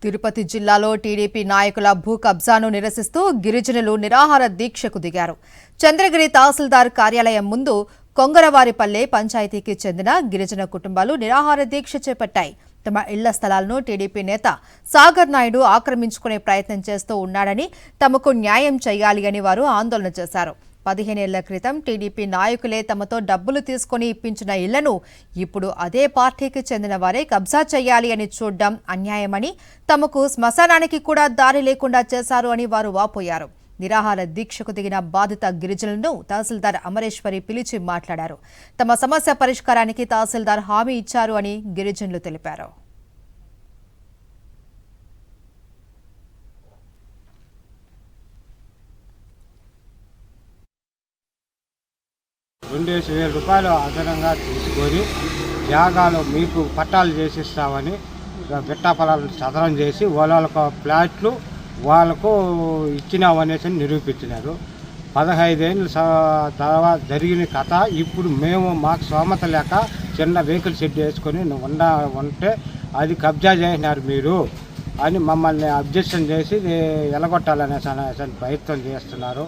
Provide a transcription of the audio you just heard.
తిరుపతి జిల్లాలో టీడీపీ నాయకుల భూ కబ్జాను నిరసిస్తూ గిరిజనులు నిరాహార దీక్షకు దిగారు. చంద్రగిరి తహసీల్దార్ కార్యాలయం ముందు కొంగరవారిపల్లె పంచాయతీకి చెందిన గిరిజన కుటుంబాలు నిరాహార దీక్ష చేపట్టాయి. తమ ఇళ్ల స్థలాలను టీడీపీ నేత సాగర్ నాయుడు ఆక్రమించుకునే ప్రయత్నం చేస్తూ ఉన్నాడని, తమకు న్యాయం చేయాలి అని వారు ఆందోళన చేశారు. 15 ఏళ్ల క్రితం టీడీపీ నాయకులే తమతో డబ్బులు తీసుకుని ఇప్పించిన ఇళ్లను ఇప్పుడు అదే పార్టీకి చెందిన వారే కబ్జా చేయాలి అని చూడడం అన్యాయమని, తమకు శ్మశానానికి కూడా దారి లేకుండా చేశారు అని వారు వాపోయారు. నిరాహార దీక్షకు దిగిన బాధిత గిరిజనులను తహసీల్దార్ అమరేశ్వరి పిలిచి మాట్లాడారు. తమ సమస్య పరిష్కారానికి తహసీల్దార్ హామీ ఇచ్చారు అని గిరిజనులు తెలిపారు. ₹2,000 అదనంగా తీసుకొని జాగాలు మీకు పట్టాలు చేసిస్తామని బిట్టాపలాలను చదరం చేసి వాళ్ళకు ఫ్లాట్లు వాళ్ళకు ఇచ్చినామనేసి నిరూపించినారు. 15 ఏళ్ళ తర్వాత జరిగిన కథ. ఇప్పుడు మేము మాకు స్తోమత లేక చిన్న వెహికల్ షెడ్ వేసుకొని ఉంటే అది కబ్జా చేసినారు మీరు అని మమ్మల్ని అబ్జెక్షన్ చేసి ఎలగొట్టాలనేసి ప్రయత్నం చేస్తున్నారు.